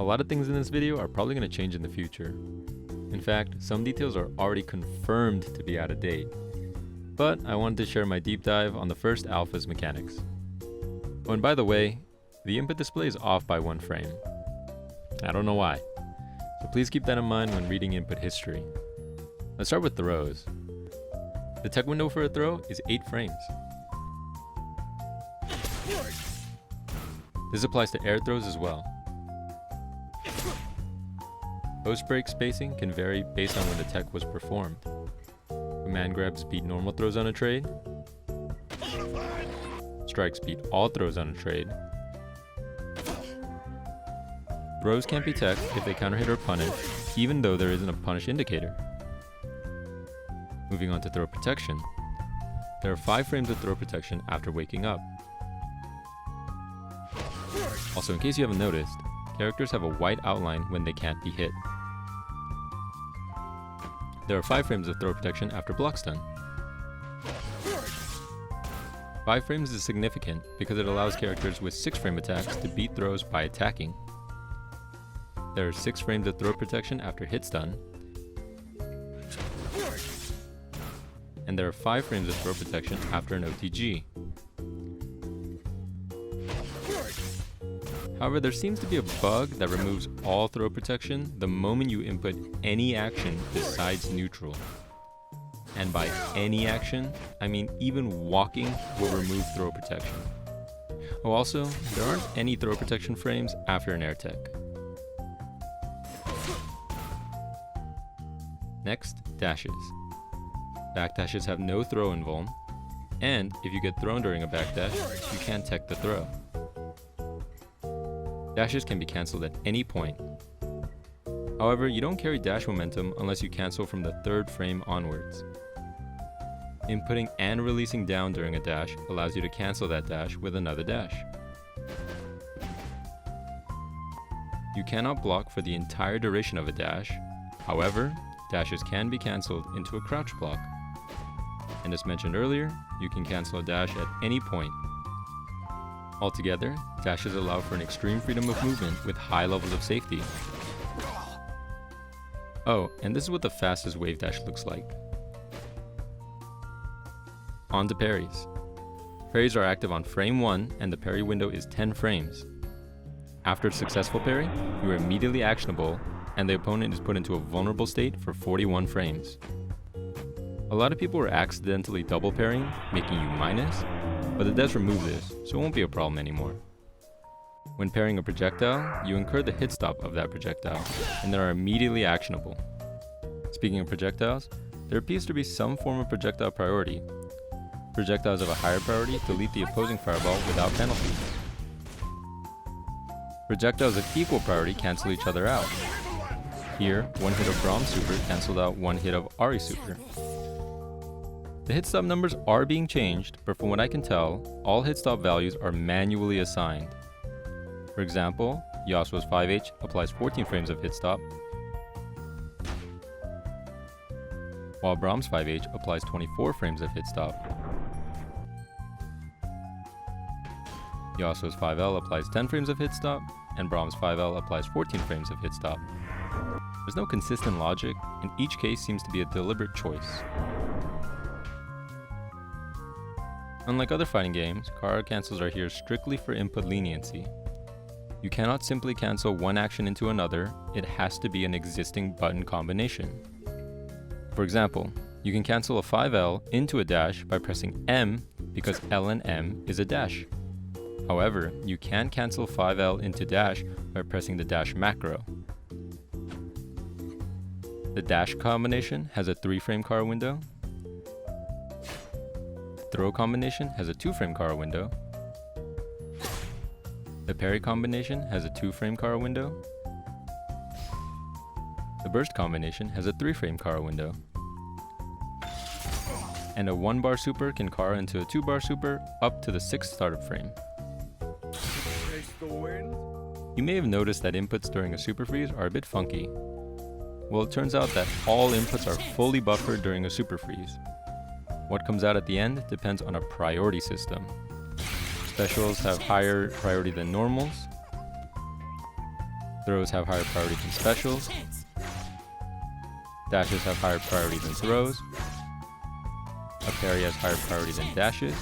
A lot of things in this video are probably going to change in the future. In fact, some details are already confirmed to be out of date. But I wanted to share my deep dive on the first alpha's mechanics. Oh, and by the way, the input display is off by 1 frame. I don't know why, so please keep that in mind when reading input history. Let's start with throws. The tech window for a throw is 8 frames. This applies to air throws as well. Post break spacing can vary based on when the tech was performed. Command grabs beat normal throws on a trade. Strikes beat all throws on a trade. Throws can't be teched if they counter hit or punish, even though there isn't a punish indicator. Moving on to throw protection. There are 5 frames of throw protection after waking up. Also, in case you haven't noticed, characters have a white outline when they can't be hit. There are 5 frames of throw protection after block stun. 5 frames is significant because it allows characters with 6 frame attacks to beat throws by attacking. There are 6 frames of throw protection after hit stun. And there are 5 frames of throw protection after an OTG. However, there seems to be a bug that removes all throw protection the moment you input any action besides neutral. And by any action, I mean even walking will remove throw protection. Oh, also, there aren't any throw protection frames after an air tech. Next, dashes. Backdashes have no throw invuln, and if you get thrown during a backdash, you can't tech the throw. Dashes can be cancelled at any point. However, you don't carry dash momentum unless you cancel from the 3rd frame onwards. Inputting and releasing down during a dash allows you to cancel that dash with another dash. You cannot block for the entire duration of a dash. However, dashes can be cancelled into a crouch block. And as mentioned earlier, you can cancel a dash at any point. Altogether, dashes allow for an extreme freedom of movement with high levels of safety. Oh, and this is what the fastest wave dash looks like. On to parries. Parries are active on frame 1 and the parry window is 10 frames. After a successful parry, you are immediately actionable and the opponent is put into a vulnerable state for 41 frames. A lot of people are accidentally double parrying, making you minus, but it does remove this, so it won't be a problem anymore. When parrying a projectile, you incur the Hitstop of that projectile, and they are immediately actionable. Speaking of projectiles, there appears to be some form of projectile priority. Projectiles of a higher priority delete the opposing fireball without penalty. Projectiles of equal priority cancel each other out. Here, 1 hit of Braum's super cancelled out 1 hit of Ahri's super. The hit stop numbers are being changed, but from what I can tell, all hit stop values are manually assigned. For example, Yasuo's 5H applies 14 frames of hit stop, while Braum's 5H applies 24 frames of hit stop. Yasuo's 5L applies 10 frames of hit stop, and Braum's 5L applies 14 frames of hit stop. There's no consistent logic, and each case seems to be a deliberate choice. Unlike other fighting games, Kara cancels are here strictly for input leniency. You cannot simply cancel one action into another, it has to be an existing button combination. For example, you can cancel a 5L into a dash by pressing M because L and M is a dash. However, you can't cancel 5L into dash by pressing the dash macro. The dash combination has a 3-frame Kara window. Throw combination has a 2-frame Kara window. The parry combination has a 2-frame Kara window. The burst combination has a 3-frame Kara window. And a 1-bar super can Kara into a 2-bar super up to the 6th startup frame. You may have noticed that inputs during a super freeze are a bit funky. Well, it turns out that all inputs are fully buffered during a super freeze. What comes out at the end depends on a priority system. Specials have higher priority than normals. Throws have higher priority than specials. Dashes have higher priority than throws. A parry has higher priority than dashes.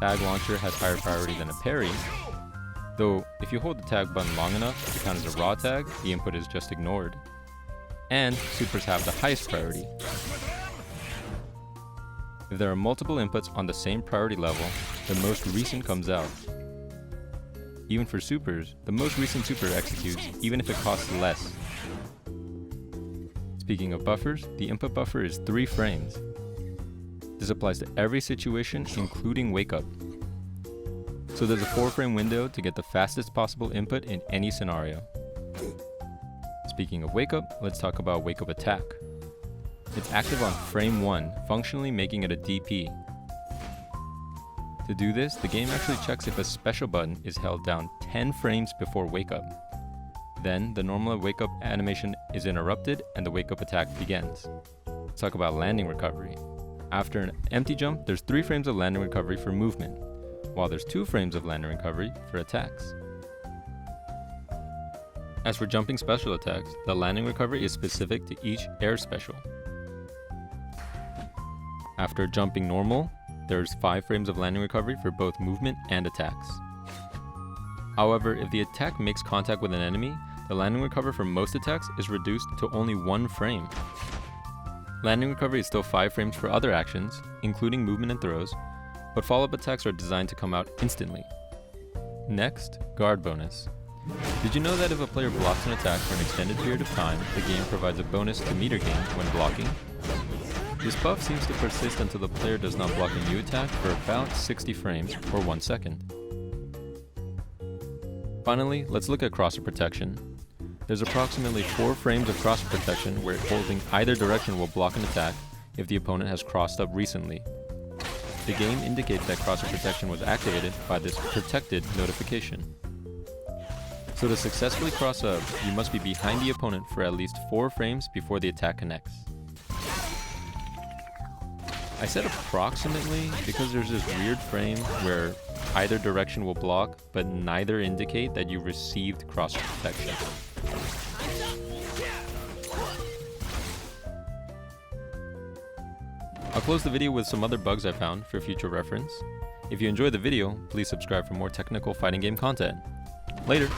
Tag launcher has higher priority than a parry. Though, if you hold the tag button long enough to count as a raw tag, the input is just ignored. And supers have the highest priority. If there are multiple inputs on the same priority level, the most recent comes out. Even for supers, the most recent super executes even if it costs less. Speaking of buffers, the input buffer is 3 frames. This applies to every situation, including wake up. So there's a 4-frame window to get the fastest possible input in any scenario. Speaking of wake up, let's talk about Wakeup Attack. It's active on frame 1, functionally making it a DP. To do this, the game actually checks if a special button is held down 10 frames before wake up. Then, the normal wake up animation is interrupted and the wake up attack begins. Let's talk about landing recovery. After an empty jump, there's 3 frames of landing recovery for movement, while there's 2 frames of landing recovery for attacks. As for jumping special attacks, the landing recovery is specific to each air special. After jumping normal, there's 5 frames of landing recovery for both movement and attacks. However, if the attack makes contact with an enemy, the landing recovery for most attacks is reduced to only 1 frame. Landing recovery is still 5 frames for other actions, including movement and throws, but follow-up attacks are designed to come out instantly. Next, guard bonus. Did you know that if a player blocks an attack for an extended period of time, the game provides a bonus to meter gain when blocking? This buff seems to persist until the player does not block a new attack for about 60 frames or 1 second. Finally, let's look at crosser protection. There's approximately 4 frames of crosser protection where holding either direction will block an attack if the opponent has crossed up recently. The game indicates that crosser protection was activated by this protected notification. So to successfully cross up, you must be behind the opponent for at least 4 frames before the attack connects. I said approximately because there's this weird frame where either direction will block, but neither indicate that you received crosser protection. I'll close the video with some other bugs I found for future reference. If you enjoyed the video, please subscribe for more technical fighting game content. Later!